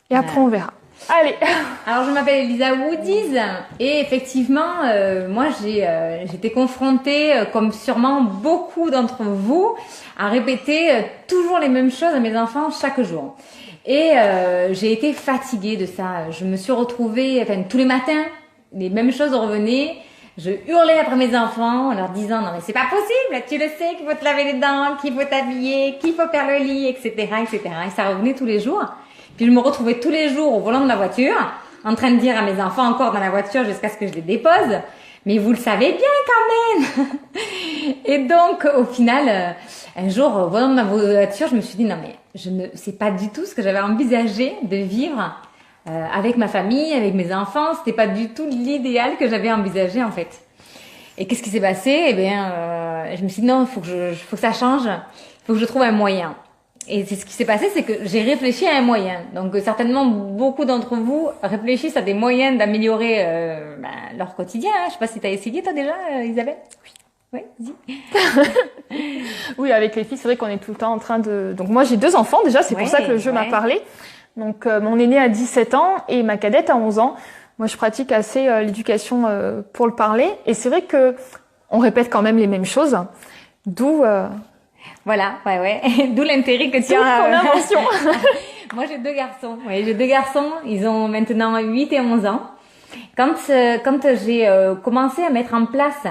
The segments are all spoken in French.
Et après, on verra. Allez. Alors, je m'appelle Elisa Woodies et effectivement, moi, j'étais confrontée, comme sûrement beaucoup d'entre vous, à répéter toujours les mêmes choses à mes enfants chaque jour. Et j'ai été fatiguée de ça. Je me suis retrouvée, tous les matins, les mêmes choses revenaient. Je hurlais après mes enfants en leur disant non mais c'est pas possible, tu le sais qu'il faut te laver les dents, qu'il faut t'habiller, qu'il faut faire le lit, etc., etc. Et ça revenait tous les jours. Puis je me retrouvais tous les jours au volant de la voiture, en train de dire à mes enfants encore dans la voiture jusqu'à ce que je les dépose, mais vous le savez bien quand même. Et donc au final, un jour au volant de ma voiture, je me suis dit non mais c'est pas du tout ce que j'avais envisagé de vivre. Avec ma famille, avec mes enfants, c'était pas du tout l'idéal que j'avais envisagé en fait. Et qu'est-ce qui s'est passé? Eh bien, je me suis dit non, faut que ça change, faut que je trouve un moyen. Et c'est ce qui s'est passé, c'est que j'ai réfléchi à un moyen. Donc certainement beaucoup d'entre vous réfléchissent à des moyens d'améliorer leur quotidien. Hein. Je sais pas si tu as essayé toi déjà, Isabelle? Oui, vas-y. Oui, avec les filles, c'est vrai qu'on est tout le temps en train de. Donc moi j'ai 2 enfants déjà, c'est pour ça que le jeu m'a parlé. Donc mon aîné a 17 ans et ma cadette a 11 ans. Moi je pratique assez l'éducation pour le parler et c'est vrai que on répète quand même les mêmes choses. D'où voilà, ouais. D'où l'intérêt que tu as ton invention. Moi j'ai 2 garçons. Oui, j'ai 2 garçons, ils ont maintenant 8 et 11 ans. Quand j'ai commencé à mettre en place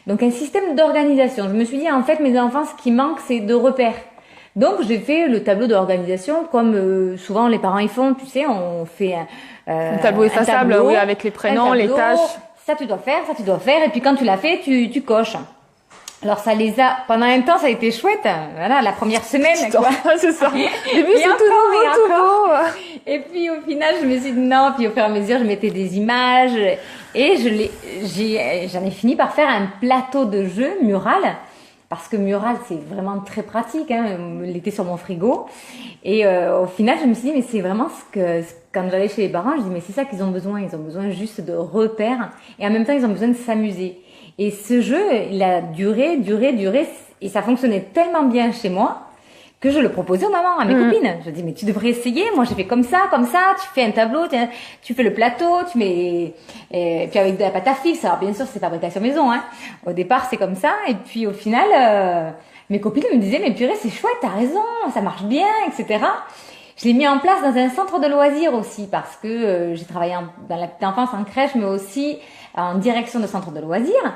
donc un système d'organisation, je me suis dit en fait mes enfants ce qui manque c'est de repères. Donc j'ai fait le tableau d'organisation comme souvent les parents ils font, tu sais, on fait un tableau effaçable, oui, avec les prénoms, les tâches. Ça tu dois faire, et puis quand tu l'as fait, tu coches. Alors ça les a, pendant un temps ça a été chouette, voilà, la première semaine, quoi. C'est ça. Au début c'est tout beau. Et puis au final je me suis dit non, puis au fur et à mesure je mettais des images et j'en ai fini par faire un plateau de jeu mural. Parce que mural, c'est vraiment très pratique, hein, l'été sur mon frigo. Et au final, je me suis dit, mais c'est vraiment quand j'allais chez les parents, je dis, mais c'est ça qu'ils ont besoin. Ils ont besoin juste de repères. Et en même temps, ils ont besoin de s'amuser. Et ce jeu, il a duré. Et ça fonctionnait tellement bien chez moi que je le proposais aux mamans, à mes copines. Je dis, mais tu devrais essayer. Moi, j'ai fait comme ça. Tu fais un tableau, tu fais le plateau, tu mets, et puis avec de la pâte à fixe. Alors, bien sûr, c'est fabrication maison, hein. Au départ, c'est comme ça. Et puis, au final, mes copines me disaient, mais purée, c'est chouette, t'as raison, ça marche bien, etc. Je l'ai mis en place dans un centre de loisirs aussi parce que j'ai travaillé dans la petite enfance en crèche, mais aussi en direction de centre de loisirs.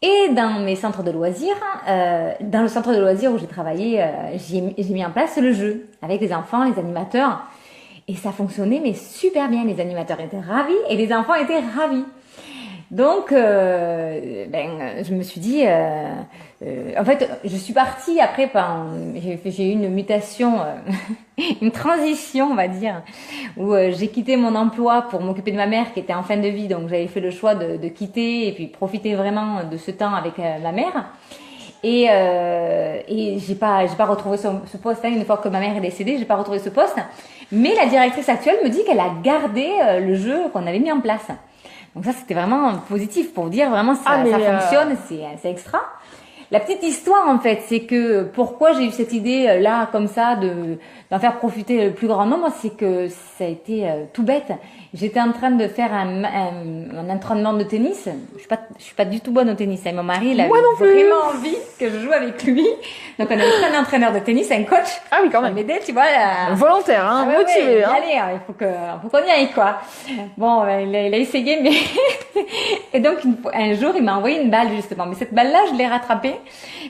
Et dans mes centres de loisirs, dans le centre de loisirs où j'ai travaillé, j'ai mis en place le jeu avec les enfants, les animateurs. Et ça fonctionnait, mais super bien. Les animateurs étaient ravis et les enfants étaient ravis. Donc, je me suis dit, en fait, je suis partie après, j'ai eu une mutation, une transition, on va dire, où j'ai quitté mon emploi pour m'occuper de ma mère qui était en fin de vie. Donc, j'avais fait le choix de quitter et puis profiter vraiment de ce temps avec ma mère. Et j'ai pas retrouvé ce poste, hein, une fois que ma mère est décédée, j'ai pas retrouvé ce poste. Mais la directrice actuelle me dit qu'elle a gardé le jeu qu'on avait mis en place. Donc ça, c'était vraiment positif pour dire vraiment ça fonctionne, c'est extra. La petite histoire, en fait, c'est que pourquoi j'ai eu cette idée là, comme ça, d'en faire profiter le plus grand nombre, c'est que ça a été tout bête. J'étais en train de faire un entraînement de tennis. Je suis pas du tout bonne au tennis. Et mon mari, il avait vraiment envie que je joue avec lui. Donc on avait pris un entraîneur de tennis, un coach. Ah oui, quand même. M'aider, tu vois. Volontaire, hein, motivé. Hein. Allez, il faut qu'on y aille, quoi. Bon, il a essayé, mais et donc un jour, il m'a envoyé une balle justement. Mais cette balle-là, je l'ai rattrapée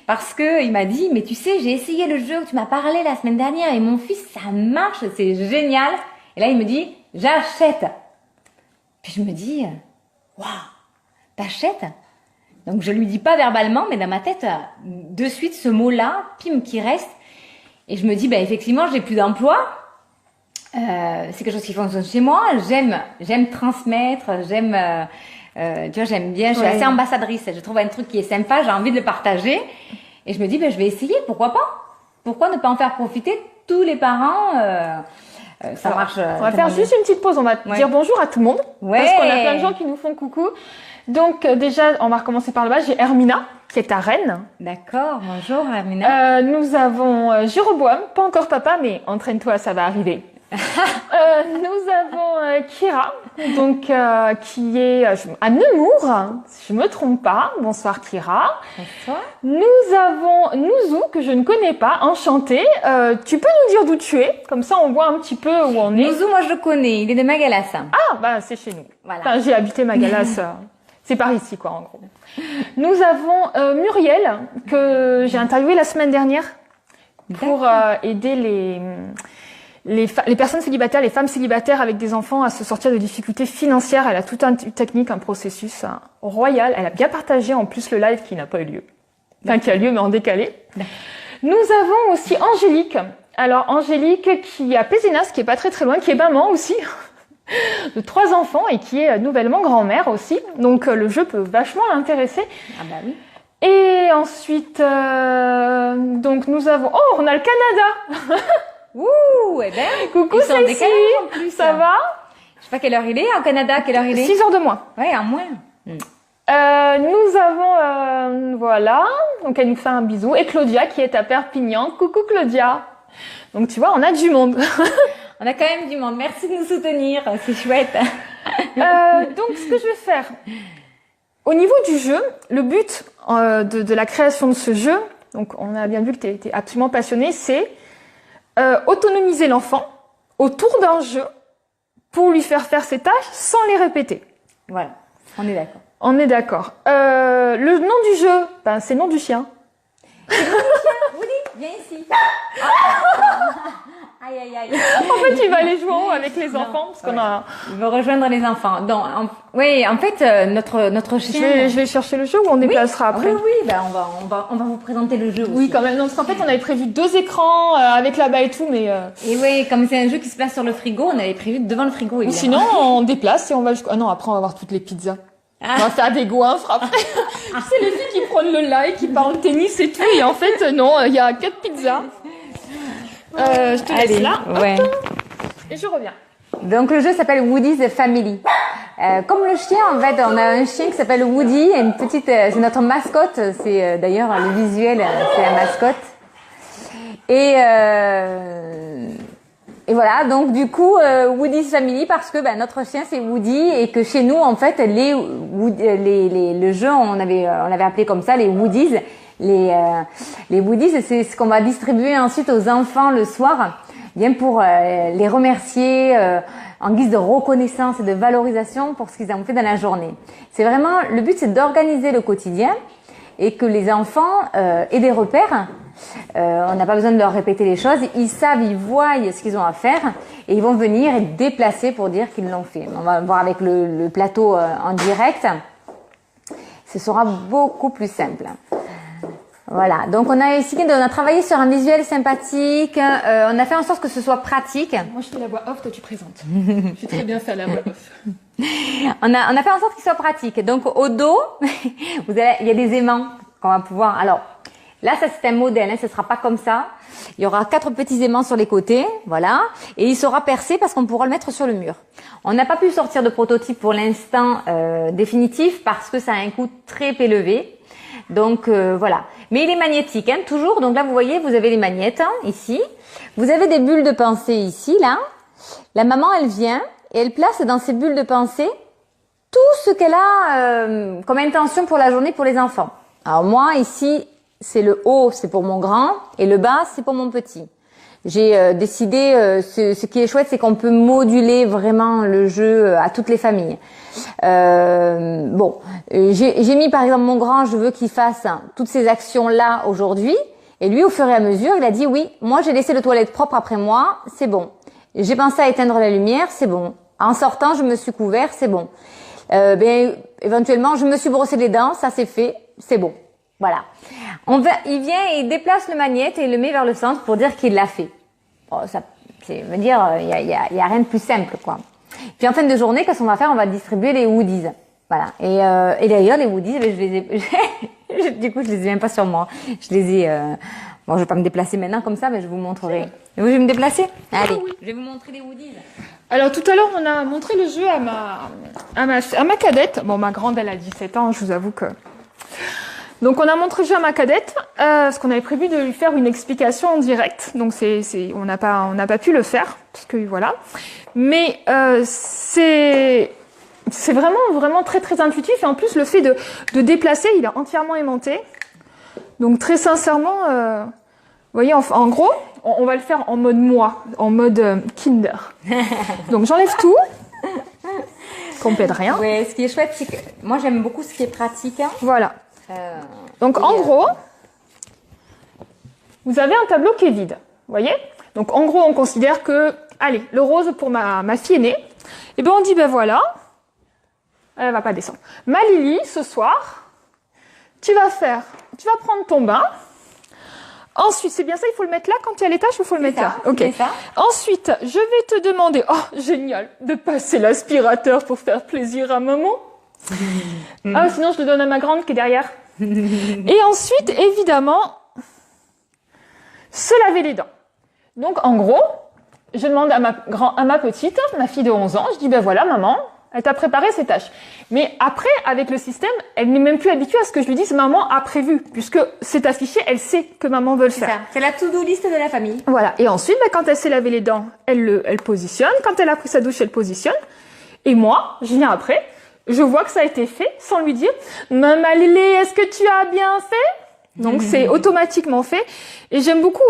parce que il m'a dit, mais tu sais, j'ai essayé le jeu où tu m'as parlé la semaine dernière et mon fils, ça marche, c'est génial. Et là, il me dit, j'achète. Puis je me dis, waouh, t'achètes? Donc je lui dis pas verbalement, mais dans ma tête, de suite, ce mot-là, pim, qui reste. Et je me dis, effectivement, j'ai plus d'emploi. C'est quelque chose qui fonctionne chez moi. J'aime transmettre, tu vois, j'aime bien, je suis assez ambassadrice. Je trouve un truc qui est sympa, j'ai envie de le partager. Et je me dis, je vais essayer, pourquoi pas? Pourquoi ne pas en faire profiter tous les parents? Ça marche. On va faire juste une petite pause. On va dire bonjour à tout le monde. Parce qu'on a plein de gens qui nous font coucou. Donc, déjà, on va recommencer par le bas. J'ai Hermina, qui est à Rennes. D'accord. Bonjour, Hermina. Nous avons Jéroboam, pas encore papa, mais entraîne-toi, ça va arriver. Nous Kira, donc qui est à Nemours, si je me trompe pas. Bonsoir Kira. Bonsoir. Nous avons Nouzou, que je ne connais pas, enchantée. Tu peux nous dire d'où tu es? Comme ça, on voit un petit peu où on est. Nouzou, moi je le connais, il est de Magalas. Ah, bah c'est chez nous. Voilà. Enfin, j'ai habité Magalas. C'est par ici, quoi, en gros. Nous avons Muriel, que j'ai interviewée la semaine dernière pour aider les personnes célibataires, les femmes célibataires avec des enfants à se sortir de difficultés financières. Elle a toute une technique, un processus royal. Elle a bien partagé en plus le live qui n'a pas eu lieu. Enfin, qui a lieu, mais en décalé. Nous avons aussi Angélique. Alors, Angélique qui est à Pézenas, qui est pas très très loin, qui est maman aussi. De 3 enfants et qui est nouvellement grand-mère aussi. Donc le jeu peut vachement l'intéresser. Ah bah oui. Et ensuite, donc nous avons... Oh, on a le Canada. Ouh, eh ben. Coucou Cécile, en plus. ça va? Je sais pas quelle heure il est au Canada, quelle heure il est? 6 heures de moins. Ouais, en moins. Nous avons, voilà, donc elle nous fait un bisou. Et Claudia qui est à Perpignan. Coucou Claudia. Donc tu vois, on a du monde. On a quand même du monde. Merci de nous soutenir, c'est chouette. Donc, ce que je vais faire, au niveau du jeu, le but de la création de ce jeu, donc on a bien vu que tu étais absolument passionné, c'est autonomiser l'enfant autour d'un jeu pour lui faire ses tâches sans les répéter. Voilà, on est d'accord. On est d'accord. Le nom du jeu, ben, c'est le nom du chien. Woody, viens ici. Aïe, aïe, aïe. En fait, il va aller jouer en haut avec les enfants parce qu'on a... Il va rejoindre les enfants. Donc, oui, en fait, notre chien... Je vais chercher le jeu ou on déplacera après. Oui, ben on va vous présenter le jeu aussi. Oui, quand même. Non, parce qu'en fait, on avait prévu 2 écrans avec là-bas et tout, mais... Et oui, comme c'est un jeu qui se place sur le frigo, on avait prévu devant le frigo. Ou sinon, on déplace et on va jusqu'à... Ah non, après, on va voir toutes les pizzas. On va faire des goinfres après. C'est les filles qui prennent le like, qui parlent tennis et tout. Et en fait, non, il y a 4 pizzas. Je te laisse là. Ouais. Et je reviens. Donc le jeu s'appelle Woody's Family. Comme le chien, en fait, on a un chien qui s'appelle Woody, et une petite, c'est notre mascotte. C'est d'ailleurs le visuel, c'est la mascotte. Et voilà, donc du coup Woody's Family parce que notre chien c'est Woody et que chez nous en fait le jeu on avait appelé comme ça les Woodies. Les Woodies, c'est ce qu'on va distribuer ensuite aux enfants le soir, bien pour les remercier en guise de reconnaissance et de valorisation pour ce qu'ils ont fait dans la journée. C'est vraiment le but, c'est d'organiser le quotidien et que les enfants aient des repères. On n'a pas besoin de leur répéter les choses, ils savent, ils voient ce qu'ils ont à faire et ils vont venir et déplacer pour dire qu'ils l'ont fait. On va voir avec le plateau en direct, ce sera beaucoup plus simple. Voilà, donc on a travaillé sur un visuel sympathique, on a fait en sorte que ce soit pratique. Moi je fais la voix off, toi tu présentes. J'ai très bien fait la voix off. On a fait en sorte qu'il soit pratique. Donc au dos, il y a des aimants qu'on va pouvoir... Alors là, ça c'est un modèle, ce sera pas comme ça. Il y aura 4 petits aimants sur les côtés, voilà, et il sera percé parce qu'on pourra le mettre sur le mur. On n'a pas pu sortir de prototype pour l'instant définitif parce que ça a un coût très élevé. Donc voilà, mais il est magnétique toujours. Donc là vous voyez, vous avez les magnettes ici, vous avez des bulles de pensée ici là. La maman elle vient et elle place dans ces bulles de pensée tout ce qu'elle a comme intention pour la journée pour les enfants. Alors moi ici c'est le haut, c'est pour mon grand et le bas c'est pour mon petit. J'ai décidé, ce qui est chouette, c'est qu'on peut moduler vraiment le jeu à toutes les familles. J'ai mis par exemple mon grand, je veux qu'il fasse toutes ces actions-là aujourd'hui. Et lui, au fur et à mesure, il a dit oui, moi j'ai laissé le toilette propre après moi, c'est bon. J'ai pensé à éteindre la lumière, c'est bon. En sortant, je me suis couvert, c'est bon. Éventuellement, je me suis brossé les dents, ça c'est fait, c'est bon. Voilà. Il vient et il déplace le magnète et il le met vers le centre pour dire qu'il l'a fait. Bon, ça, veut dire, il y a rien de plus simple, quoi. Puis en fin de journée, qu'est-ce qu'on va faire? On va distribuer les Woodies. Voilà. Et d'ailleurs, les Woodies, je les ai, du coup, je les ai même pas sur moi. Je les ai, bon, je vais pas me déplacer maintenant comme ça, mais je vous montrerai. Vous voulez me déplacer? Allez. Oui. Je vais vous montrer les Woodies. Alors, tout à l'heure, on a montré le jeu à ma cadette. Bon, ma grande, elle a 17 ans, je vous avoue que... Donc on a montré le jeu à ma cadette, parce qu'on avait prévu de lui faire une explication en direct. Donc on n'a pas pu le faire, parce que voilà. Mais c'est vraiment très très intuitif. Et en plus, le fait de déplacer, il est entièrement aimanté. Donc très sincèrement, vous voyez, en gros, on va le faire en mode moi, en mode Kinder. Donc j'enlève tout. Qu'on pète rien. Ouais, ce qui est chouette, c'est que moi j'aime beaucoup ce qui est pratique. Voilà. Donc en gros, vous avez un tableau qui est vide. Vous voyez? Donc en gros, on considère que, allez, le rose pour ma fille aînée. Et bien on dit, ben voilà, elle va pas descendre. Ma Lily, ce soir, tu vas prendre ton bain. Ensuite, c'est bien ça, il faut le mettre là quand tu es à l'étage ou il faut le mettre là? Ok. Ensuite, je vais te demander, oh génial, de passer l'aspirateur pour faire plaisir à maman. Ah, sinon je le donne à ma grande qui est derrière. Et ensuite, évidemment, se laver les dents. Donc en gros, je demande à ma petite, ma fille de 11 ans, je dis ben voilà maman, elle t'a préparé ses tâches. Mais après, avec le système, elle n'est même plus habituée à ce que je lui dise maman a prévu, puisque c'est affiché, elle sait que maman veut le faire. C'est la to-do list de la famille. Voilà. Et ensuite, quand elle s'est lavé les dents, elle positionne. Quand elle a pris sa douche, elle positionne. Et moi, je viens après, je vois que ça a été fait, sans lui dire maman Lily, est-ce que tu as bien fait? Donc c'est automatiquement fait. Et j'aime beaucoup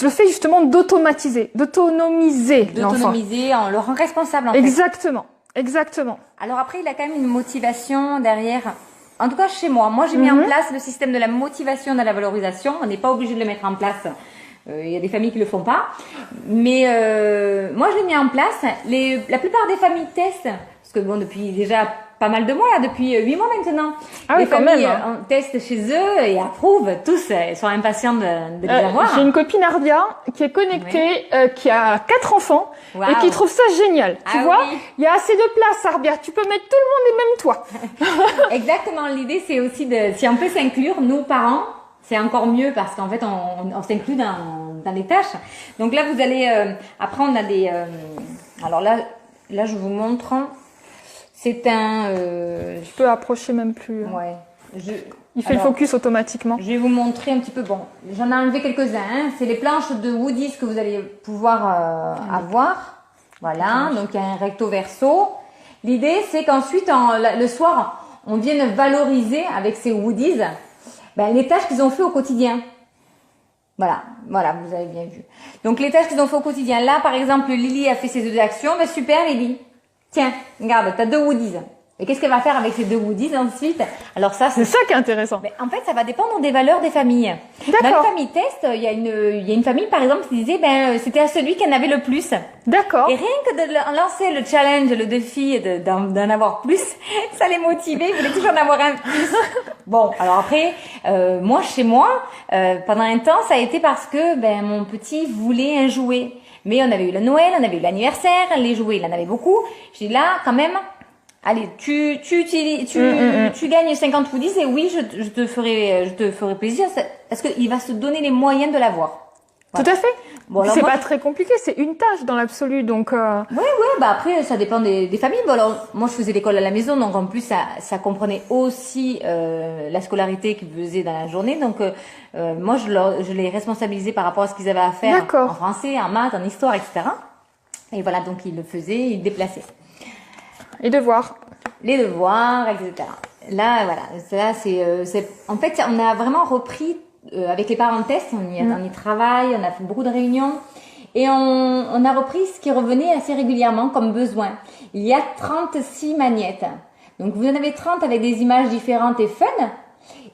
le fait justement d'automatiser, d'autonomiser l'enfant. D'autonomiser, on le rend responsable en Exactement, exactement. Alors après, il a quand même une motivation derrière. En tout cas, chez moi, j'ai mis en place le système de la motivation de la valorisation. On n'est pas obligé de le mettre en place. Il y a des familles qui le font pas. Mais moi, je l'ai mis en place. La plupart des familles testent. Parce que bon, depuis déjà pas mal de mois, là, depuis 8 mois maintenant. Ah les oui, quand familles même, hein. Testent chez eux et approuvent tous. Ils sont impatients de les avoir. J'ai une copine Ardia qui est connectée, qui a 4 enfants et qui trouve ça génial. Tu vois, il y a assez de place, Ardia. Tu peux mettre tout le monde et même toi. Exactement. L'idée, c'est aussi si on peut s'inclure, nous parents, c'est encore mieux parce qu'en fait, on s'inclut dans les tâches. Donc là, vous allez après, on a des. Alors là, je vous montre. C'est un. Je peux approcher même plus. Ouais. Il fait le focus automatiquement. Je vais vous montrer un petit peu. Bon, j'en ai enlevé quelques-uns. Hein. C'est les planches de Woodies que vous allez pouvoir avoir. Voilà. Donc il y a un recto verso. L'idée, c'est qu'ensuite, le soir, on vienne valoriser avec ces Woodies les tâches qu'ils ont fait au quotidien. Voilà, vous avez bien vu. Donc les tâches qu'ils ont fait au quotidien. Là, par exemple, Lily a fait ses 2 actions. Ben super, Lily. Tiens, regarde, t'as 2 Woodies. Et qu'est-ce qu'elle va faire avec ces 2 Woodies ensuite? Alors ça, c'est ça qui est intéressant. Mais en fait, ça va dépendre des valeurs des familles. Dans les familles test, il y a une famille par exemple qui disait c'était à celui qui en avait le plus. D'accord. Et rien que de lancer le challenge, le défi d'en avoir plus, ça les motivait, ils voulaient toujours en avoir un plus. Bon, alors après, chez moi, pendant un temps, ça a été parce que mon petit voulait un jouet. Mais on avait eu le Noël, on avait eu l'anniversaire, les jouets, il en avait beaucoup. J'ai dit là, quand même, allez, tu gagnes 50 Woodies et oui, je te ferai plaisir parce qu'il va se donner les moyens de l'avoir. Voilà. Tout à fait. Bon, c'est pas très compliqué, c'est une tâche dans l'absolu, donc. Oui, après ça dépend des familles. Bon, alors moi je faisais l'école à la maison, donc en plus ça comprenait aussi la scolarité qu'ils faisaient dans la journée, donc moi je les responsabilisais par rapport à ce qu'ils avaient à faire en français, en maths, en histoire, etc. Et voilà, donc ils le faisaient, ils déplaçaient. Les devoirs. Les devoirs, etc. Là, voilà, ça c'est en fait on a vraiment repris. Avec les parents test, on y travaille, on a fait beaucoup de réunions et on a repris ce qui revenait assez régulièrement comme besoin. Il y a 36 magnettes. Donc vous en avez 30 avec des images différentes et fun.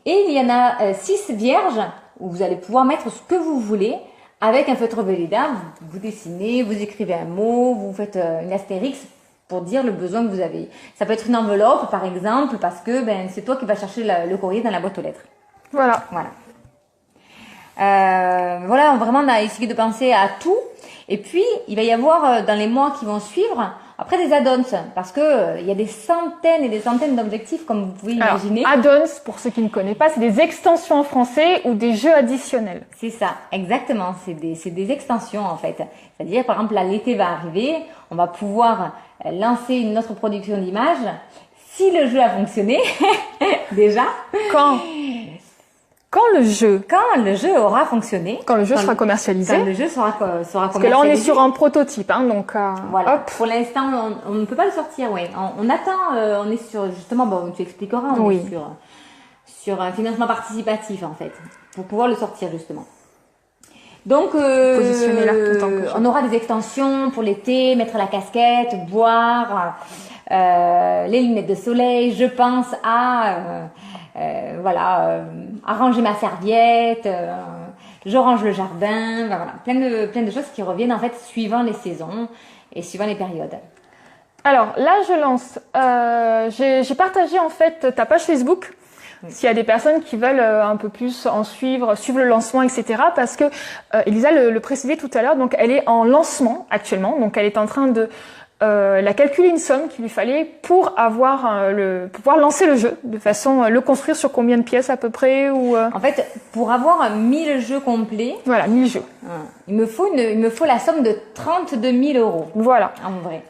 Et il y en a 6 vierges où vous allez pouvoir mettre ce que vous voulez avec un feutre Velleda. Vous dessinez, vous écrivez un mot, vous faites une astérix pour dire le besoin que vous avez. Ça peut être une enveloppe par exemple parce que c'est toi qui vas chercher le courrier dans la boîte aux lettres. Voilà. Vraiment on a essayé de penser à tout et puis il va y avoir dans les mois qui vont suivre après des add-ons parce que il y a des centaines et des centaines d'objectifs comme vous pouvez imaginer. Add-ons, pour ceux qui ne connaissent pas, c'est des extensions en français ou des jeux additionnels. C'est ça, exactement, c'est des extensions en fait. C'est-à-dire par exemple là l'été va arriver, on va pouvoir lancer une autre production d'images si le jeu a fonctionné déjà. Quand quand le jeu aura fonctionné. Quand le jeu sera commercialisé. Quand le jeu sera commercialisé. Parce que là, on est sur un prototype, hein, donc voilà. hop. Pour l'instant, on ne peut pas le sortir, ouais. On attend, on est sur, justement, bon, tu expliqueras, on est sur un financement participatif, en fait, pour pouvoir le sortir, justement. Donc, positionner là tout en que on aura des extensions pour l'été, mettre la casquette, boire, les lunettes de soleil. Je pense à arranger ma serviette, je range le jardin, voilà, plein de choses qui reviennent en fait suivant les saisons et suivant les périodes. Alors là, je lance. J'ai partagé en fait ta page Facebook. S'il y a des personnes qui veulent un peu plus en suivre le lancement, etc. Parce que Elisa le précisait tout à l'heure, donc elle est en lancement actuellement, donc elle est en train de la calculer une somme qu'il lui fallait pour pouvoir lancer le jeu, de façon le construire sur combien de pièces à peu près ou. En fait, pour avoir 1000 jeux complets. Voilà, 1000 jeux. Il me faut la somme de 32 000 €. Voilà. En vrai.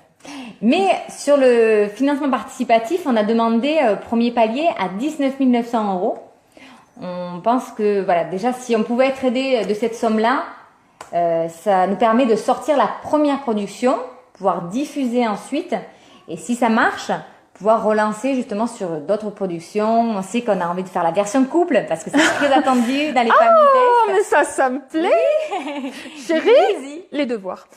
Mais sur le financement participatif, on a demandé premier palier à 19 900 €. On pense que voilà, déjà si on pouvait être aidé de cette somme-là, ça nous permet de sortir la première production, pouvoir diffuser ensuite, et si ça marche, pouvoir relancer justement sur d'autres productions. On sait qu'on a envie de faire la version couple parce que c'est très attendu dans les familles tests. Mais ça me plaît. Oui. Chérie, les devoirs.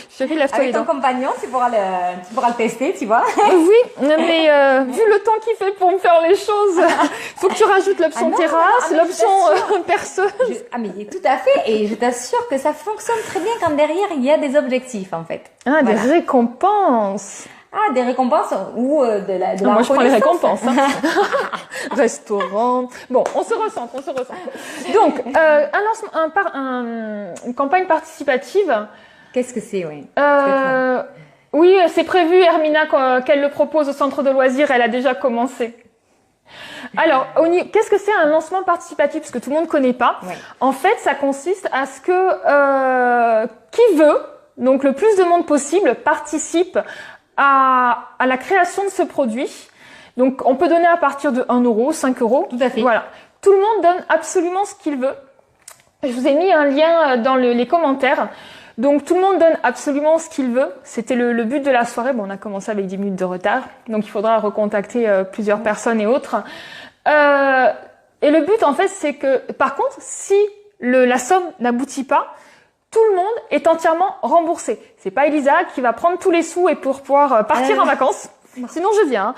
Chérie, lève-toi les Avec ton dents. compagnon, tu pourras le tester, tu vois. Oui, mais vu le temps qu'il fait pour me faire les choses, faut que tu rajoutes l'option terrasse, l'option perceuse. Mais tout à fait, et je t'assure que ça fonctionne très bien quand derrière il y a des objectifs en fait. Ah, voilà. Des récompenses. Ah, des récompenses ou de la moi, je prends les récompenses. Hein. Restaurant. Bon, on se ressent. Donc, une campagne participative. Qu'est-ce que c'est, oui Oui, c'est prévu, Hermina, qu'elle le propose au centre de loisirs. Elle a déjà commencé. Alors, qu'est-ce que c'est un lancement participatif? Parce que tout le monde ne connaît pas. Oui. En fait, ça consiste à ce que qui veut, donc le plus de monde possible, participe à la création de ce produit. Donc, on peut donner à partir de 1 €, 5 €. Tout à fait. Voilà. Tout le monde donne absolument ce qu'il veut. Je vous ai mis un lien dans les commentaires. Donc, tout le monde donne absolument ce qu'il veut. C'était le but de la soirée. Bon, on a commencé avec 10 minutes de retard. Donc, il faudra recontacter plusieurs personnes et autres. Et le but, en fait, c'est que, par contre, si la somme n'aboutit pas, tout le monde est entièrement remboursé. C'est pas Elisa qui va prendre tous les sous et pour pouvoir partir en vacances. Sinon, je viens.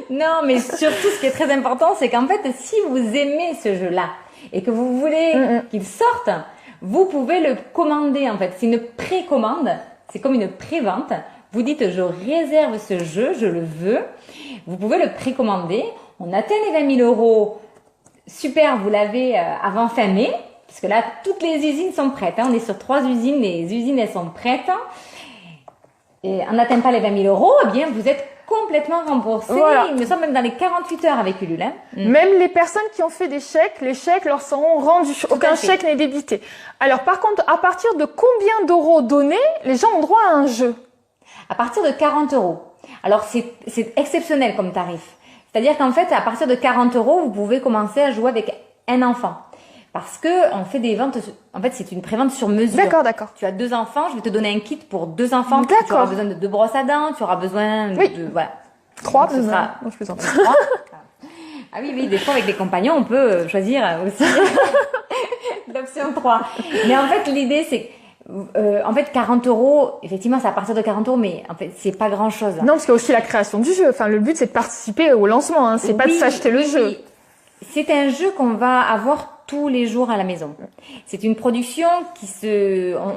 Non, mais surtout, ce qui est très important, c'est qu'en fait, si vous aimez ce jeu-là et que vous voulez qu'il sorte, vous pouvez le commander, en fait. C'est une précommande. C'est comme une prévente. Vous dites, je réserve ce jeu, je le veux. Vous pouvez le précommander. On atteint les 20 000 €. Super, vous l'avez avant fin mai. Parce que là, toutes les usines sont prêtes. Hein. On est sur 3 usines. Les usines, elles sont prêtes. Et on n'atteint pas les 20 000 €, eh bien, vous êtes complètement remboursé. Voilà. Il me semble même dans les 48 heures avec Ulule. Hein. Même les personnes qui ont fait des chèques, les chèques leur seront rendus. Aucun chèque n'est débité. Alors, par contre, à partir de combien d'euros donnés, les gens ont droit à un jeu? À partir de 40 €. Alors, c'est exceptionnel comme tarif. C'est-à-dire qu'en fait, à partir de 40 €, vous pouvez commencer à jouer avec un enfant. Parce que on fait des ventes, en fait, c'est une prévente sur mesure. D'accord. Tu as 2 enfants, je vais te donner un kit pour 2 enfants. D'accord. Tu auras besoin de 2 brosses à dents, tu auras besoin de, voilà. 3, ce sera. Non, je plaisante. 3. Ah oui, des fois avec des compagnons, on peut choisir aussi l'option 3. Mais en fait, l'idée, c'est en fait, 40 €, effectivement, c'est à partir de 40 €, mais en fait, c'est pas grand chose. Non, parce qu'il y a aussi la création du jeu. Enfin, le but, c'est de participer au lancement, hein. C'est pas de s'acheter le jeu. C'est un jeu qu'on va avoir tous les jours à la maison. C'est une production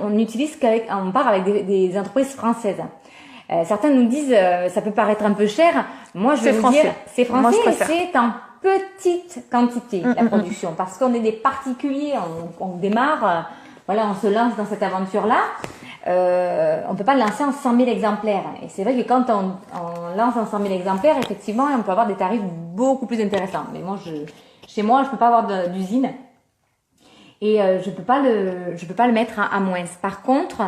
on utilise on part avec des entreprises françaises. Certains nous disent, ça peut paraître un peu cher. Moi, je vais vous dire, c'est français, c'est en petite quantité, la production. Parce qu'on est des particuliers, on démarre, voilà, on se lance dans cette aventure-là. On peut pas le lancer en 100 000 exemplaires. Et c'est vrai que quand on lance en 100 000 exemplaires, effectivement, on peut avoir des tarifs beaucoup plus intéressants. Mais moi, chez moi, je peux pas avoir d'usine. Et je peux pas le mettre à moins. Par contre,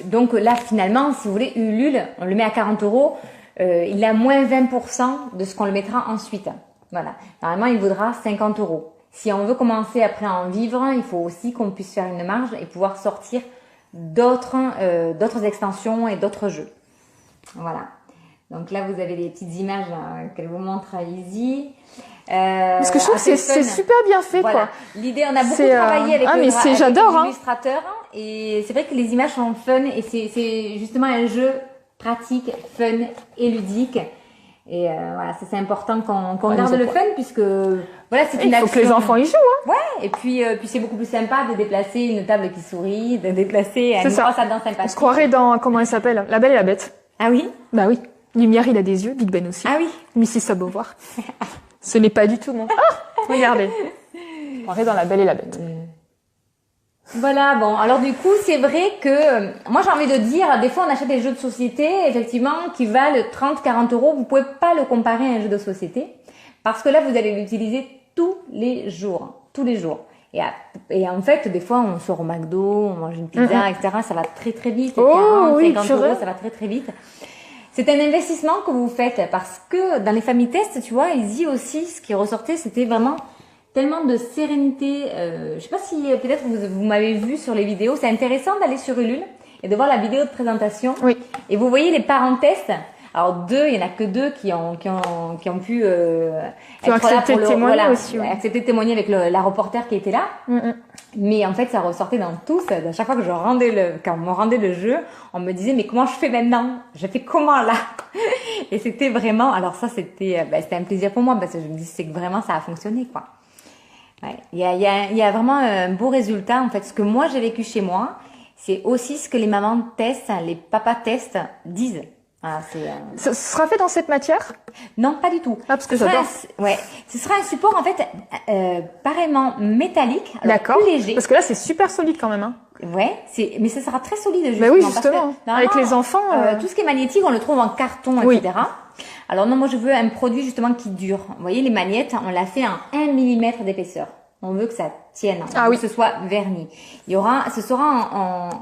donc là, finalement, si vous voulez, Ulule, on le met à 40 €, il a moins 20% de ce qu'on le mettra ensuite. Voilà. Normalement, il vaudra 50 euros. Si on veut commencer après à en vivre, il faut aussi qu'on puisse faire une marge et pouvoir sortir d'autres extensions et d'autres jeux. Voilà. Donc là, vous avez des petites images qu'elle vous montre à Izzy. Parce que je trouve que c'est super bien fait, voilà. quoi. L'idée, on a beaucoup travaillé avec l'illustrateur, et c'est vrai que les images sont fun et c'est justement un jeu pratique, fun et ludique. Et voilà, c'est important qu'on garde le fun puisque voilà, c'est une action. Il faut que les enfants y jouent. Hein. Ouais, et puis c'est beaucoup plus sympa de déplacer une table qui sourit, de déplacer une brosse à dents sympathique. On se croirait dans, comment elle s'appelle, La Belle et la Bête. Ah oui? Bah oui. Lumière, il a des yeux, Big Ben aussi. Ah oui. Mrs. Sabovoir. Ce n'est pas du tout mon. Ah, regardez. On croirait dans La Belle et la Bête. Voilà, bon, alors du coup, c'est vrai que, moi j'ai envie de dire, des fois on achète des jeux de société, effectivement, qui valent 30-40 euros, vous pouvez pas le comparer à un jeu de société, parce que là, vous allez l'utiliser tous les jours. Et en fait, des fois, on sort au McDo, on mange une pizza, etc., ça va très très vite, 40-50 euros, ça va très très vite. C'est un investissement que vous faites, parce que dans les familles tests, tu vois, Izzy aussi, ce qui ressortait, c'était vraiment tellement de sérénité. Je sais pas si peut-être vous m'avez vu sur les vidéos. C'est intéressant d'aller sur Ulule et de voir la vidéo de présentation. Oui. Et vous voyez les parents tests. Alors il y en a que 2 qui ont pu accepter de témoigner aussi. Accepter de témoigner avec la reporter qui était là. Mais en fait, ça ressortait dans tous. À chaque fois que quand on me rendait le jeu, on me disait mais comment je fais maintenant? Je fais comment là? Et c'était vraiment. Alors ça, c'était un plaisir pour moi parce que je me dis c'est que vraiment ça a fonctionné quoi. Ouais. Il y a vraiment un beau résultat. En fait, ce que moi j'ai vécu chez moi, c'est aussi ce que les mamans testent, les papas testent, disent. Ah, Ce sera fait dans cette matière? Non, pas du tout. Ah, parce que j'adore. Ce sera un support en fait pareillement métallique, d'accord, plus léger. Parce que là c'est super solide quand même. Hein. Ouais, mais ce sera très solide justement. Mais oui, justement. Parce que, avec les enfants, tout ce qui est magnétique, on le trouve en carton, etc. Alors non, moi je veux un produit justement qui dure. Vous voyez, les magnettes, on l'a fait en 1 mm d'épaisseur. On veut que ça tienne, que ce soit verni. Ce sera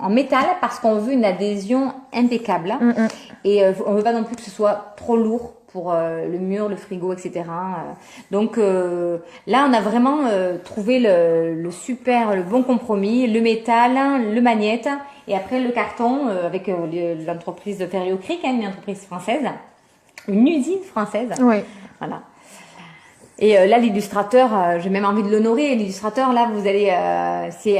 en métal parce qu'on veut une adhésion impeccable. Et on veut pas non plus que ce soit trop lourd pour le mur, le frigo, etc. Donc là, on a vraiment trouvé le bon compromis, le métal, le magnète et après le carton avec l'entreprise de Ferio Creek, une entreprise française, une usine française. Oui. Voilà. Et là, l'illustrateur, j'ai même envie de l'honorer. L'illustrateur, là, vous allez, c'est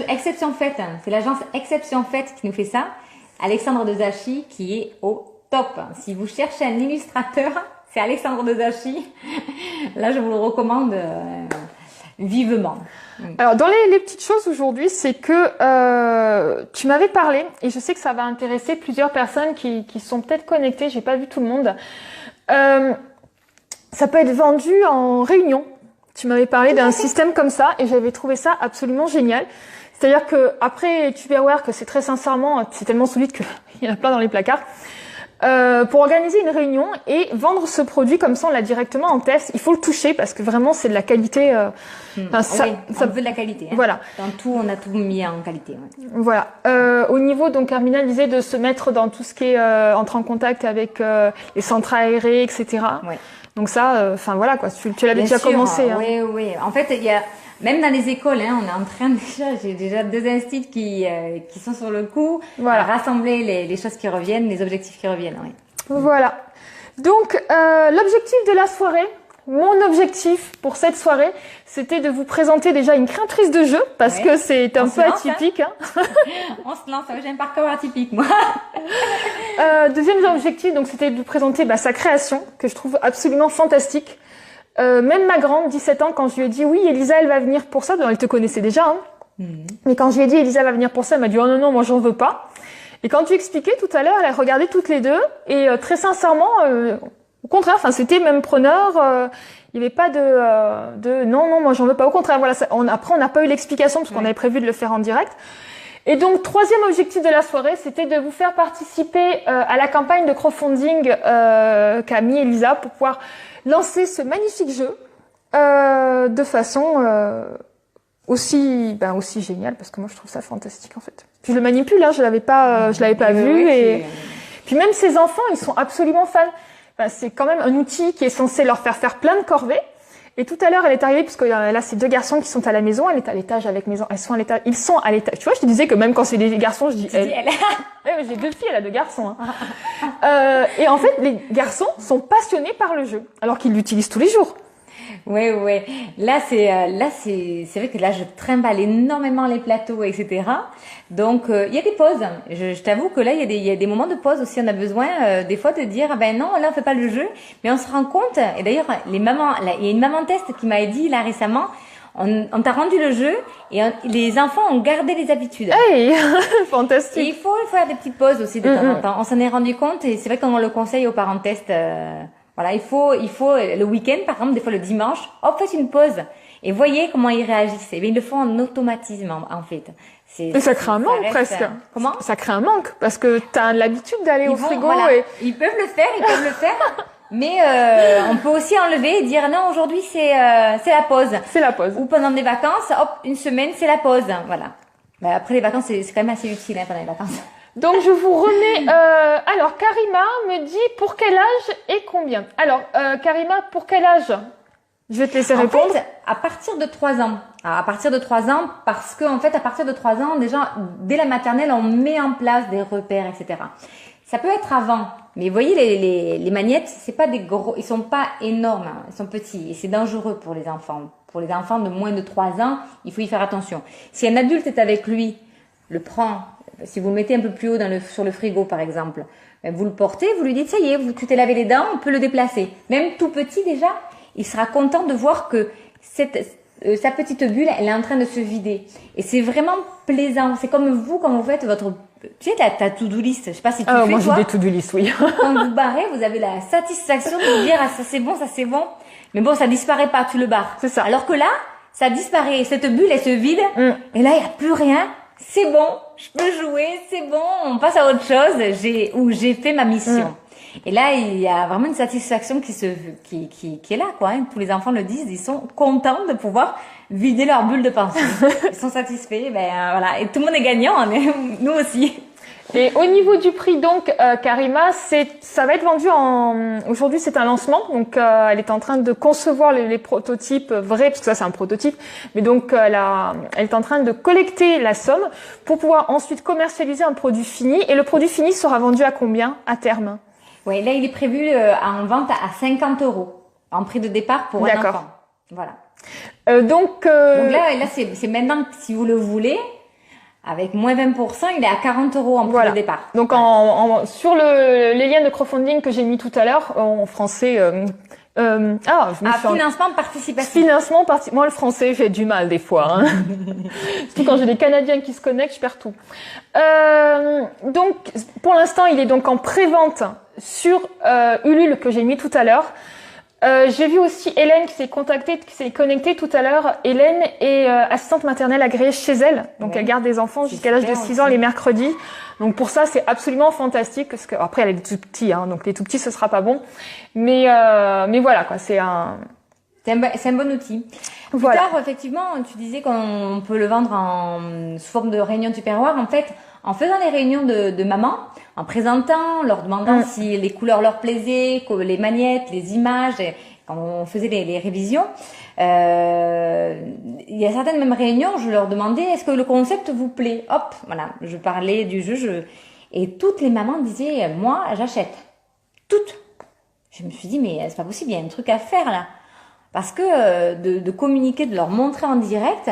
Exception Faite. C'est l'agence Exception Faite qui nous fait ça. Alexandre Dezachy qui est au top. Si vous cherchez un illustrateur, c'est Alexandre Dezachy. Là, je vous le recommande vivement. Alors, dans les petites choses aujourd'hui, c'est que tu m'avais parlé, et je sais que ça va intéresser plusieurs personnes qui sont peut-être connectées. J'ai pas vu tout le monde. Ça peut être vendu en réunion. Tu m'avais parlé d'un système comme ça et j'avais trouvé ça absolument génial. C'est-à-dire que après Tupperware, que c'est très sincèrement, c'est tellement solide qu'il y en a plein dans les placards. Pour organiser une réunion et vendre ce produit comme ça, on l'a directement en test. Il faut le toucher parce que vraiment c'est de la qualité. Ça veut de la qualité. Hein. Voilà. Dans tout, on a tout mis en qualité. Ouais. Voilà. Au niveau, donc, Hermina disait de se mettre dans tout ce qui est entrer en contact avec les centres aérés, etc. Ouais. Donc ça, voilà quoi. Tu l'avais déjà commencé. Hein. Oui. En fait, il y a même dans les écoles, hein, on est en train j'ai déjà 2 instituts qui sont sur le coup à rassembler les choses qui reviennent, les objectifs qui reviennent. Oui. Voilà. Donc l'objectif de la soirée, mon objectif pour cette soirée, c'était de vous présenter déjà une créatrice de jeu parce que c'est un peu atypique. Hein. On se lance. J'ai un parcours atypique moi. Deuxième objectif, donc c'était de vous présenter sa création que je trouve absolument fantastique. Même ma grande, 17 ans, quand je lui ai dit oui, Elisa, elle va venir pour ça, elle te connaissait déjà, hein. Mais quand je lui ai dit Elisa va venir pour ça, elle m'a dit oh non, moi j'en veux pas. Et quand tu expliquais tout à l'heure, elle a regardé toutes les deux et très sincèrement, au contraire, c'était même preneur. Il n'y avait pas de non, moi j'en veux pas. Au contraire, voilà. Après, on n'a pas eu l'explication parce qu'on avait prévu de le faire en direct. Et donc, troisième objectif de la soirée, c'était de vous faire participer à la campagne de crowdfunding qu'a mis Elisa pour pouvoir lancer ce magnifique jeu de façon aussi géniale parce que moi je trouve ça fantastique en fait. Puis je le manipule, hein, je l'avais pas vu et puis même ces enfants, ils sont absolument fans. C'est quand même un outil qui est censé leur faire plein de corvées. Et tout à l'heure, elle est arrivée, parce que là, c'est 2 garçons qui sont à la maison. Elle est à l'étage avec ils sont à l'étage. Tu vois, je te disais que même quand c'est des garçons, je dis elle. Ouais, j'ai 2 filles, elle a 2 garçons. Hein. Et en fait, les garçons sont passionnés par le jeu, alors qu'ils l'utilisent tous les jours. Ouais, ouais. Là, c'est vrai que là, je trimballe énormément les plateaux, etc. Donc, il y a des pauses. Je t'avoue que là, il y a des moments de pause aussi. On a besoin, des fois, de dire, ah ben non, là, on fait pas le jeu. Mais on se rend compte, et d'ailleurs, les mamans, là, il y a une maman test qui m'a dit, là, récemment, on t'a rendu le jeu et les enfants ont gardé les habitudes. Hey, fantastique. Et il faut faire des petites pauses aussi de temps en temps. On s'en est rendu compte et c'est vrai qu'on le conseille aux parents tests. Voilà, il faut le week-end, par exemple, des fois le dimanche, hop, faites une pause et voyez comment ils réagissent. Et bien, ils le font en automatisme, en fait. Mais ça crée un manque presque. Comment? Ça crée un manque parce que t'as l'habitude d'aller au frigo. Voilà. Et... Ils peuvent le faire. Mais on peut aussi enlever et dire non, aujourd'hui c'est la pause. C'est la pause. Ou pendant des vacances, hop, une semaine c'est la pause. Voilà. Bah, après les vacances, c'est quand même assez utile pendant les vacances. Donc je vous remets. Alors Karima me dit pour quel âge et combien. Alors Karima, pour quel âge? Je vais te laisser répondre. En fait, à partir de 3 ans. Alors, à partir de 3 ans, parce que en fait, à partir de 3 ans, déjà, dès la maternelle, on met en place des repères, etc. Ça peut être avant, mais vous voyez, les magnettes, c'est pas des gros, ils sont pas énormes, hein, ils sont petits et c'est dangereux pour les enfants. Pour les enfants de moins de 3 ans, il faut y faire attention. Si un adulte est avec lui, le prend, si vous le mettez un peu plus haut sur le frigo, par exemple, vous le portez, vous lui dites, ça y est, tu t'es lavé les dents, on peut le déplacer. Même tout petit déjà, il sera content de voir que sa petite bulle, elle est en train de se vider. Et c'est vraiment plaisant. C'est comme vous, quand vous faites votre... Tu sais, ta to-do list. Je sais pas si tu fais, moi, toi. j'ai des to-do list, oui. Quand vous barrez, vous avez la satisfaction de vous dire, ah, ça c'est bon, ça c'est bon. Mais bon, ça disparaît pas, tu le barres. C'est ça. Alors que là, ça disparaît. Cette bulle, elle se vide. Et là, il n'y a plus rien. C'est bon. Je peux jouer. C'est bon. On passe à autre chose. J'ai fait ma mission. Et là, il y a vraiment une satisfaction qui est là, quoi. Hein. Tous les enfants le disent, ils sont contents de pouvoir vider leur bulle de pensée. Ils sont satisfaits, voilà. Et tout le monde est gagnant, nous aussi. Et au niveau du prix, donc, Karima, ça va être vendu aujourd'hui, c'est un lancement. Donc, elle est en train de concevoir les prototypes vrais, parce que ça, c'est un prototype. Mais donc, elle est en train de collecter la somme pour pouvoir ensuite commercialiser un produit fini. Et le produit fini sera vendu à combien, à terme? Oui, là, il est prévu en vente à 50 € en prix de départ pour un enfant. Voilà. Donc là, c'est maintenant, si vous le voulez, avec moins 20%, il est à 40 € en prix de départ. Donc, sur les liens de crowdfunding que j'ai mis tout à l'heure, en français... financement participatif. Moi, le français, j'ai du mal des fois. Hein. Surtout quand j'ai des Canadiens qui se connectent, je perds tout. Donc, pour l'instant, il est donc en pré-vente sur Ulule que j'ai mis tout à l'heure. J'ai vu aussi Hélène qui s'est connectée tout à l'heure. Hélène est assistante maternelle agréée chez elle. Donc, elle garde des enfants jusqu'à l'âge de 6 ans les mercredis. Donc, pour ça, c'est absolument fantastique. Parce que, après, elle a des tout petits, hein. Donc, les tout petits, ce sera pas bon. Mais voilà, quoi. C'est un bon outil. Voilà. Plus tard, effectivement, tu disais qu'on peut le vendre sous forme de réunion tupperware. En fait, en faisant les réunions de mamans, en présentant, leur demandant si les couleurs leur plaisaient, les magnettes, les images, quand on faisait les révisions, il y a certaines mêmes réunions, je leur demandais, est-ce que le concept vous plaît? Hop, voilà, je parlais du jeu, et toutes les mamans disaient, moi, j'achète. Toutes. Je me suis dit, mais c'est pas possible, il y a un truc à faire là. Parce que de communiquer, de leur montrer en direct,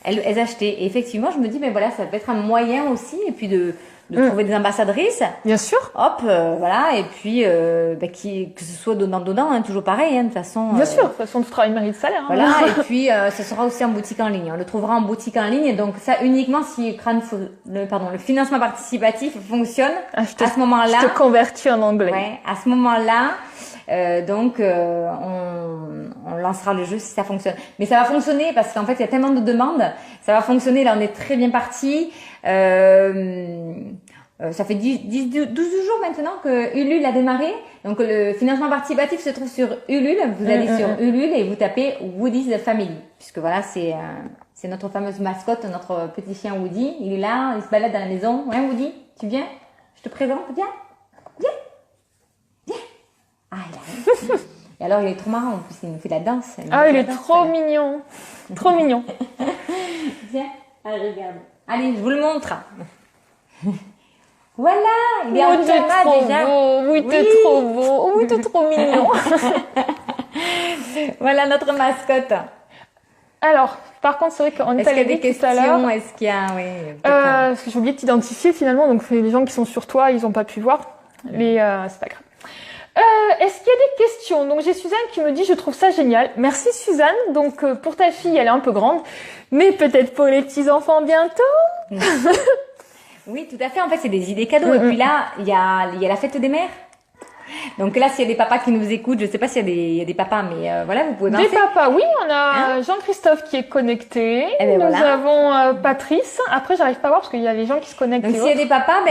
elles achetaient. Et effectivement, je me dis, mais voilà, ça peut être un moyen aussi, et puis de trouver des ambassadrices. Bien sûr. Hop, voilà, et puis que ce soit donnant, hein, toujours pareil, hein, de toute façon. Bien sûr, de toute façon, tout travail mérite salaire. Hein. Voilà, et puis ça sera aussi en boutique en ligne. On le trouvera en boutique en ligne, donc ça uniquement si le financement participatif fonctionne. À ce moment-là. Je te convertis en anglais. Ouais, à ce moment-là. On lancera le jeu si ça fonctionne. Mais ça va fonctionner parce qu'en fait, il y a tellement de demandes. Ça va fonctionner. Là, on est très bien parti. Ça fait 12 jours maintenant que Ulule a démarré. Donc, le financement participatif se trouve sur Ulule. Vous allez sur Ulule et vous tapez Woody's Family. Puisque voilà, c'est notre fameuse mascotte, notre petit chien Woody. Il est là, il se balade dans la maison. Ouais, Woody, tu viens? Je te présente. Viens. Ah, il arrive. Et alors, il est trop marrant. En plus, il nous fait de la danse. Il est trop mignon. Trop mignon. Tiens, allez, regarde. Allez, je vous le montre. Voilà, il est en pyjama déjà. Beau. Oui, t'es trop beau. Oui, t'es trop mignon. Voilà notre mascotte. Alors, par contre, c'est vrai qu'on est allé des questions. Est-ce qu'il y a, oui. Parce que j'ai oublié de t'identifier finalement, donc les gens qui sont sur toi, ils ont pas pu voir. Mais c'est pas grave. Est-ce qu'il y a des questions? Donc j'ai Suzanne qui me dit je trouve ça génial. Merci Suzanne. Donc pour ta fille, elle est un peu grande, mais peut-être pour les petits enfants bientôt. Oui, tout à fait. En fait, c'est des idées cadeaux. Et puis là, il y a la fête des mères. Donc là, s'il y a des papas qui nous écoutent, je sais pas s'il y a des papas, mais voilà, vous pouvez danser. Des papas, oui. On a Jean-Christophe qui est connecté. Nous avons Patrice. Après, j'arrive pas à voir parce qu'il y a les gens qui se connectent. Donc s'il y a des papas,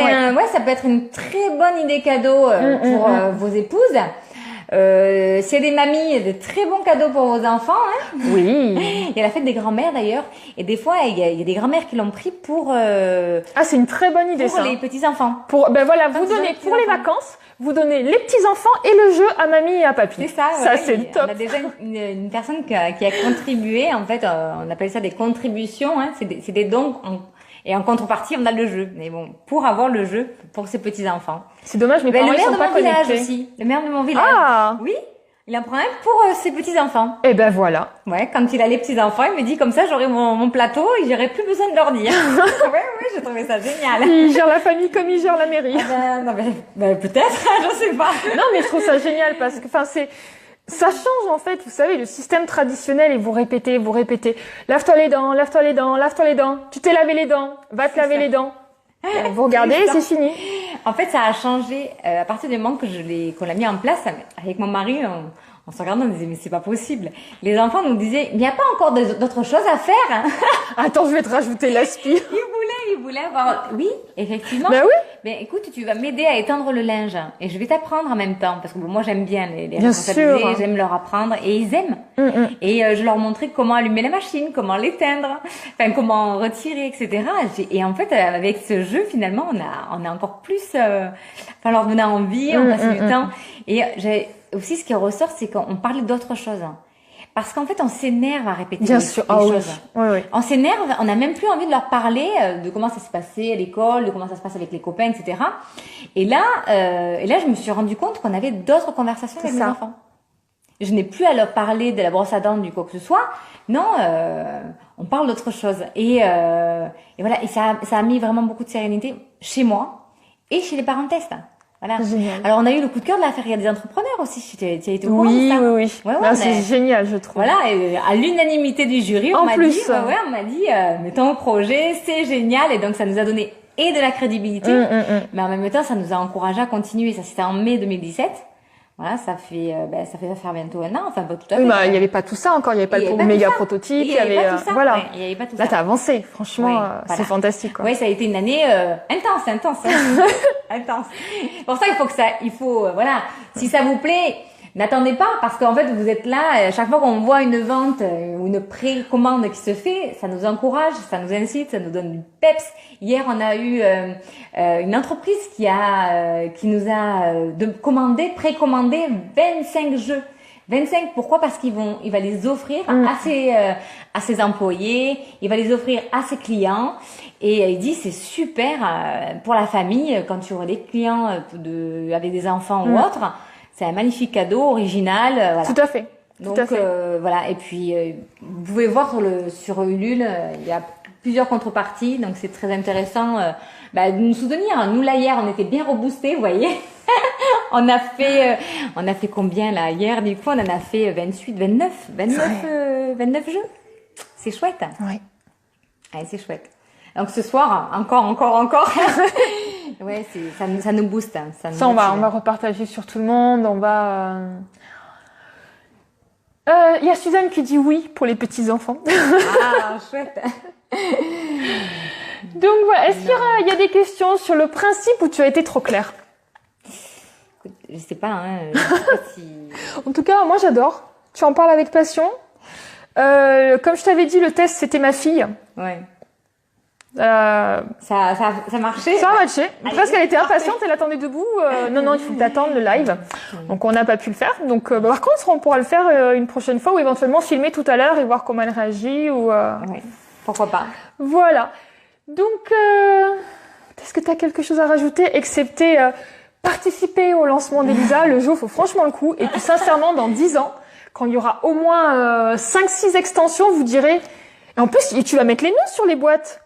ça peut être une très bonne idée cadeau pour vos épouses. S'il y a des mamies, il y a de très bons cadeaux pour vos enfants. Hein. Oui. Il y a la fête des grands-mères d'ailleurs. Et des fois, il y a des grands-mères qui l'ont pris pour... c'est une très bonne idée pour ça. Pour les petits-enfants. Vous donnez pour les vacances, vous donnez les petits-enfants et le jeu à mamie et à papy. C'est ça. Ça, c'est top. On a déjà une personne qui a contribué. En fait, on appelle ça des contributions. Hein. C'est des dons... Et en contrepartie, on a le jeu. Mais bon, pour avoir le jeu pour ses petits-enfants. C'est dommage, mes parents, ils sont pas connectés. Le maire de mon village aussi. Le maire de mon village. Ah! Oui. Il en prend un pour ses petits-enfants. Et ben voilà. Ouais, quand il a les petits-enfants, il me dit comme ça, j'aurai mon plateau et j'aurai plus besoin de leur dire. oui, j'ai trouvé ça génial. Il gère la famille comme il gère la mairie. Peut-être, je sais pas. Non, mais je trouve ça génial parce que, ça change en fait, vous savez, le système traditionnel et vous répétez, lave-toi les dents, lave-toi les dents, lave-toi les dents, tu t'es lavé les dents, va te laver les dents. Vous regardez, c'est fini. En fait, ça a changé à partir du moment qu'on l'a mis en place avec mon mari. On se regardait, on disait mais c'est pas possible. Les enfants nous disaient il n'y a pas encore d'autres choses à faire. Attends, je vais te rajouter l'aspi. Ils voulaient avoir. Oui, effectivement. Ben oui. Mais écoute, tu vas m'aider à étendre le linge et je vais t'apprendre en même temps parce que moi j'aime bien les bien responsabiliser, sûr. J'aime leur apprendre et ils aiment. Et je leur montrais comment allumer la machine, comment l'éteindre, enfin comment retirer, etc. Et en fait, avec ce jeu, finalement, on a encore plus, leur donner envie, on passait du temps. Et aussi, ce qui ressort, c'est qu'on parlait d'autres choses. Parce qu'en fait, on s'énerve à répéter les choses. Oui. On s'énerve, on n'a même plus envie de leur parler de comment ça se passait à l'école, de comment ça se passe avec les copains, etc. Et là, je me suis rendu compte qu'on avait d'autres conversations avec mes enfants. Je n'ai plus à leur parler de la brosse à dents, du quoi que ce soit. Non, on parle d'autre chose. Et voilà. Et ça a mis vraiment beaucoup de sérénité chez moi et chez les parents tests. Voilà. Génial. Alors on a eu le coup de cœur de la Feria des entrepreneurs aussi. Tu as été au courant de ça? Oui. C'est génial, je trouve. Voilà, et à l'unanimité du jury, on m'a dit, mais ton projet, c'est génial, et donc ça nous a donné et de la crédibilité, mais en même temps, ça nous a encouragé à continuer. Ça, c'était en mai 2017. Voilà, ça fait faire bientôt un an, enfin pas tout à fait. Oui, il y avait pas tout ça encore, il y avait pas le méga prototype, il y avait pas tout ça. voilà. Ouais, il y avait pas tout ça. Là, t'as avancé, franchement, c'est fantastique quoi. Oui, ça a été une année intense. Intense. Pour ça, voilà, si ça vous plaît, n'attendez pas parce qu'en fait, vous êtes là, chaque fois qu'on voit une vente ou une précommande qui se fait, ça nous encourage, ça nous incite, ça nous donne du peps. Hier, on a eu une entreprise qui nous a précommandé 25 jeux. 25, pourquoi? Parce il va les offrir à ses employés, il va les offrir à ses clients, et il dit c'est super pour la famille quand tu auras des clients avec des enfants ou autres. C'est un magnifique cadeau original, voilà. Tout à fait. Donc voilà, et puis vous pouvez voir sur Ulule, il y a plusieurs contreparties, donc c'est très intéressant de nous soutenir. Nous là hier, on était bien reboostés, vous voyez. on a fait combien là hier? Du coup, on en a fait 29 jeux. C'est chouette. Oui. Ouais, c'est chouette. Donc ce soir, encore. Ouais, ça nous booste. Ça on va repartager sur tout le monde. On va. Il y a Suzanne qui dit oui pour les petits enfants. Ah, chouette. Donc voilà. Est-ce qu'il y a des questions sur le principe ou tu as été trop claire? Je sais pas. Je sais pas si... En tout cas, moi j'adore. Tu en parles avec passion. Comme je t'avais dit, le test c'était ma fille. Ouais. Ça marchait. Ça a matché. Presque, elle était impatiente, elle attendait debout. Non, il faut t'attendre le live. Donc, on n'a pas pu le faire. Donc, par contre, on pourra le faire une prochaine fois ou éventuellement filmer tout à l'heure et voir comment elle réagit ou. Oui, pourquoi pas. Voilà. Donc, est-ce que tu as quelque chose à rajouter, excepté participer au lancement d'Elisa? Le jeu faut franchement le coup. Et puis, sincèrement, dans 10 ans, quand il y aura au moins 5-6 extensions, vous direz. Et en plus, tu vas mettre les noms sur les boîtes.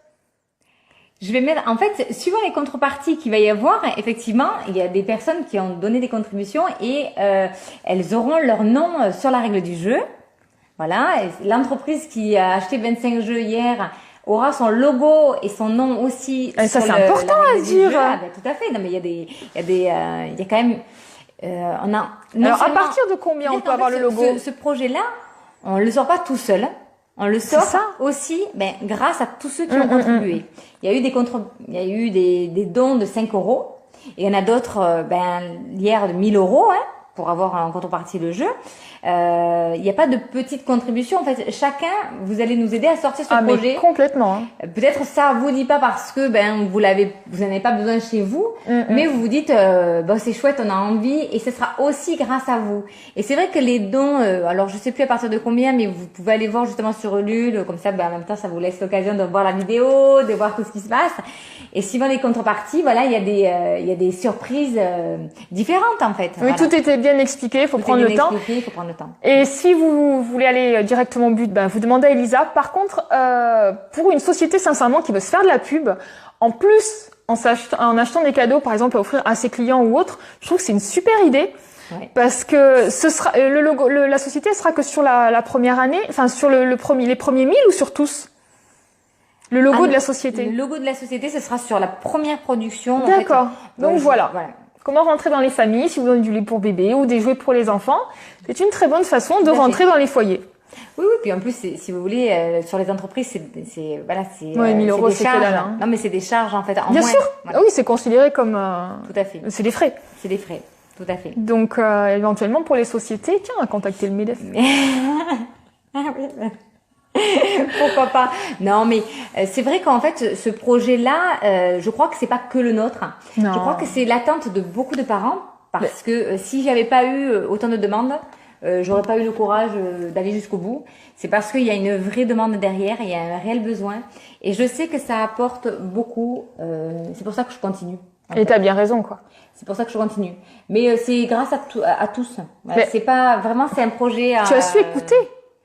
Je vais mettre, en fait, suivant les contreparties qu'il va y avoir, effectivement, il y a des personnes qui ont donné des contributions et elles auront leur nom sur la règle du jeu. Voilà. L'entreprise qui a acheté 25 jeux hier aura son logo et son nom aussi. Et ça, c'est important à dire. Ah, ben, tout à fait. Non, mais il y a quand même, on a. Alors, à partir de combien on peut avoir le logo? Ce projet-là, on le sort pas tout seul. On le sort aussi, grâce à tous ceux qui ont contribué. Il y a eu des dons de 5 euros. Et il y en a d'autres, hier de 1000 euros, pour avoir en contrepartie le jeu. Il n'y a pas de petite contribution. En fait, chacun, vous allez nous aider à sortir ce projet. Mais complètement. Peut-être ça vous dit pas parce que vous n'en avez pas besoin chez vous, mais vous vous dites c'est chouette, on a envie et ce sera aussi grâce à vous. Et c'est vrai que les dons, alors je sais plus à partir de combien, mais vous pouvez aller voir justement sur Ulule, comme ça, en même temps, ça vous laisse l'occasion de voir la vidéo, de voir tout ce qui se passe. Et suivant les contreparties, voilà, il y a des surprises différentes en fait. Oui, tout était bien expliqué. Il faut prendre le temps. Et si vous voulez aller directement au but, vous demandez à Elisa. Par contre, pour une société sincèrement qui veut se faire de la pub, en plus en achetant des cadeaux, par exemple à offrir à ses clients ou autres, je trouve que c'est une super idée. Ouais. Parce que ce sera le logo, la société sera que sur la première année, enfin sur les premiers 1000 ou sur tous. Le logo de la société. Le logo de la société, ce sera sur la première production. D'accord. Donc voilà. Comment rentrer dans les familles, si vous donnez du lait pour bébé ou des jouets pour les enfants. C'est une très bonne façon de rentrer dans les foyers. Oui, puis en plus, si vous voulez, sur les entreprises, c'est 1000 euros, c'est que dalle. Non, mais c'est des charges, en fait, en Bien moins. sûr. Voilà. Oui, c'est considéré comme, tout à fait. C'est des frais. C'est des frais. Tout à fait. Donc, éventuellement, pour les sociétés, tiens, à contacter le MEDEF. Ah oui. Pourquoi pas? Non, mais c'est vrai qu'en fait, ce projet-là, je crois que c'est pas que le nôtre. Non. Je crois que c'est l'attente de beaucoup de parents, parce que si j'avais pas eu autant de demandes, j'aurais pas eu le courage d'aller jusqu'au bout. C'est parce qu'il y a une vraie demande derrière, il y a un réel besoin, et je sais que ça apporte beaucoup. C'est pour ça que je continue. Et t'as bien raison, quoi. C'est pour ça que je continue. Mais c'est grâce à tous. Voilà, c'est pas vraiment, c'est un projet. Tu as su écouter.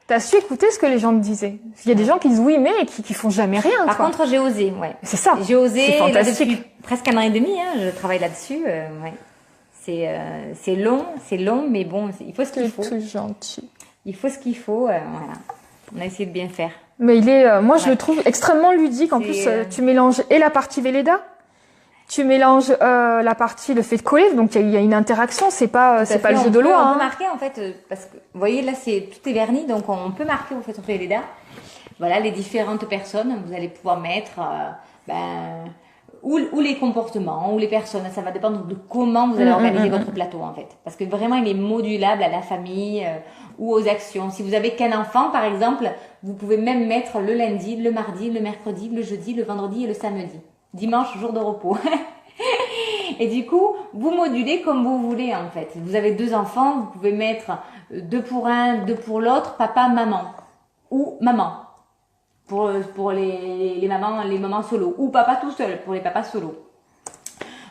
T'as su écouter ce que les gens te disaient. Il y a des gens qui disent oui mais et qui font jamais rien. Par contre, j'ai osé, ouais. C'est ça. J'ai osé. C'est fantastique. Depuis presque 1 an et demi, je travaille là-dessus. Ouais. C'est long, mais bon, il faut ce qu'il faut. C'est tout gentil. Il faut ce qu'il faut, voilà. On a essayé de bien faire. Mais il est, moi je le trouve extrêmement ludique. En plus, tu mélanges et la partie Velleda. Tu mélanges la partie le fait de coller, donc il y a une interaction, c'est pas le jeu de loi. On peut marquer en fait, parce que vous voyez là tout est verni, donc on peut marquer au fait on fait Velleda. Voilà les différentes personnes, vous allez pouvoir mettre ou les comportements ou les personnes, ça va dépendre de comment vous allez organiser votre plateau en fait, parce que vraiment il est modulable à la famille ou aux actions. Si vous avez qu'un enfant par exemple, vous pouvez même mettre le lundi, le mardi, le mercredi, le jeudi, le vendredi et le samedi. Dimanche, jour de repos. Et du coup, vous modulez comme vous voulez en fait. Vous avez 2 enfants, vous pouvez mettre 2 pour un, 2 pour l'autre, papa, maman. Ou maman. Pour les mamans solo. Ou papa tout seul, pour les papas solo.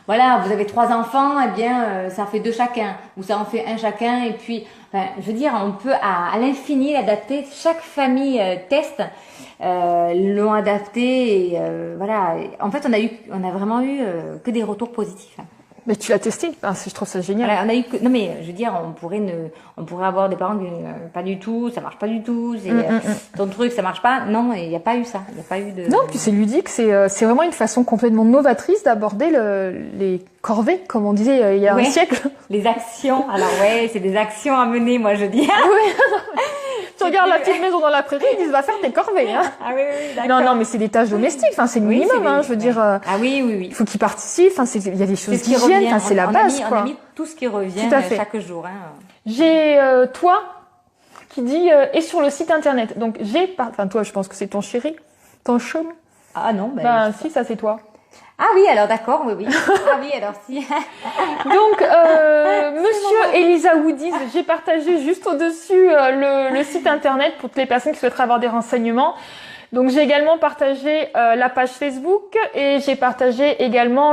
Voilà, vous avez 3 enfants, eh bien, ça en fait 2 chacun. Ou ça en fait 1 chacun. Et puis, je veux dire, on peut à l'infini l'adapter. Chaque famille teste. L'ont adapté et voilà. En fait, on a vraiment eu que des retours positifs. Mais tu l'as testé, je trouve ça génial. Voilà, non mais je veux dire, on pourrait avoir des parents qui pas du tout, ça marche pas du tout, c'est ton truc, ça marche pas. Non, il n'y a pas eu ça, il n'y a pas eu de. Non, puis c'est ludique, c'est vraiment une façon complètement novatrice d'aborder les corvées, comme on disait il y a un siècle. Les actions. Alors c'est des actions à mener, moi je dis. Oui. Tu regardes la petite maison dans la prairie, ils disent va faire tes corvées. Hein. Ah oui, d'accord. Non, mais c'est des tâches domestiques, c'est le minimum. Je veux dire. Ah oui. Il faut qu'ils participent. Il y a des choses d'hygiène, c'est la base, quoi. On a mis tout ce qui revient chaque jour. J'ai toi qui dit et sur le site internet. Donc toi, je pense que c'est ton chéri, ton chum. Ah non, Ben si, ça c'est toi. Ah oui, alors d'accord, oui. Ah oui, alors si. Donc, Monsieur Elisa Woodies, j'ai partagé juste au-dessus le site internet pour toutes les personnes qui souhaiteraient avoir des renseignements. Donc, j'ai également partagé la page Facebook et j'ai partagé également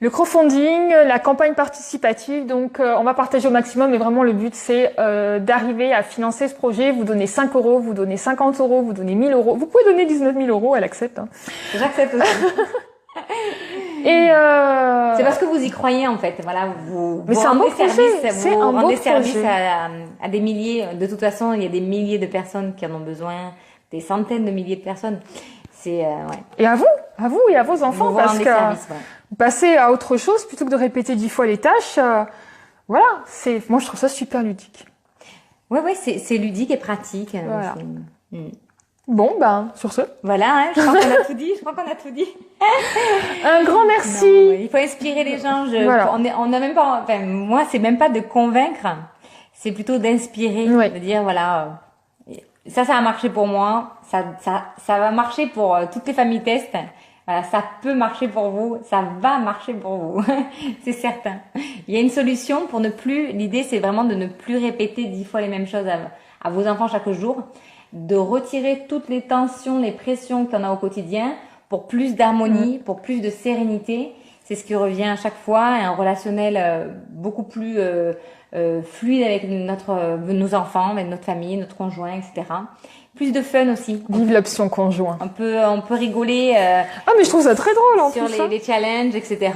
le crowdfunding, la campagne participative. Donc, on va partager au maximum, mais vraiment le but, c'est d'arriver à financer ce projet. Vous donnez 5 €, vous donnez 50 €, vous donnez 1 000 €. Vous pouvez donner 19 000 €, elle accepte. Hein. J'accepte aussi. Et c'est parce que vous y croyez en fait. Voilà, mais c'est un beau projet. C'est un beau service projet. à des milliers. De toute façon, il y a des milliers de personnes qui en ont besoin, des centaines de milliers de personnes. C'est ouais. Et à vous et à vos enfants, parce que vous passez à autre chose plutôt que de répéter 10 fois les tâches. Voilà, moi je trouve ça super ludique. Ouais, c'est ludique et pratique. Voilà. Bon, ben, sur ce. Voilà, hein, je crois qu'on a tout dit. Un grand merci. Non, il faut inspirer les gens. Voilà. On a même pas, enfin, moi, c'est même pas de convaincre. C'est plutôt d'inspirer. Oui. De dire, voilà, ça a marché pour moi. Ça va marcher pour toutes les familles test. Voilà, ça peut marcher pour vous. Ça va marcher pour vous. C'est certain. Il y a une solution pour ne plus, l'idée, c'est vraiment de ne plus répéter 10 fois les mêmes choses à vos enfants chaque jour. De retirer toutes les tensions, les pressions qu'on a au quotidien pour plus d'harmonie, pour plus de sérénité. C'est ce qui revient à chaque fois, un relationnel beaucoup plus fluide avec nos enfants, avec notre famille, notre conjoint, etc. Plus de fun aussi. Vive l'option conjoint. On peut rigoler. Ah mais je trouve ça très drôle en sur plus. Sur les challenges, etc.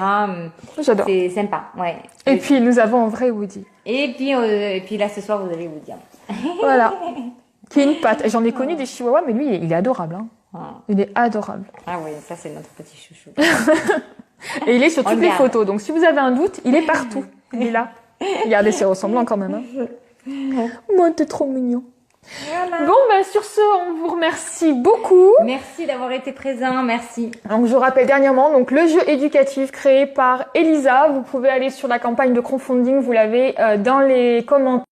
J'adore. C'est sympa, ouais. Et puis nous avons un vrai Woody. Et puis là ce soir vous avez Woody. Voilà. Qui est une patte. Et j'en ai connu des chihuahuas, mais lui, il est adorable. Hein. Il est adorable. Ah oui, ça c'est notre petit chouchou. Et il est sur toutes les photos. Donc si vous avez un doute, il est partout. Il est là. Regardez, c'est ressemblant quand même. Hein. Moi, t'es trop mignon. Voilà. Bon, ben sur ce, on vous remercie beaucoup. Merci d'avoir été présent, merci. Donc je rappelle dernièrement, donc le jeu éducatif créé par Elisa. Vous pouvez aller sur la campagne de crowdfunding, vous l'avez dans les commentaires.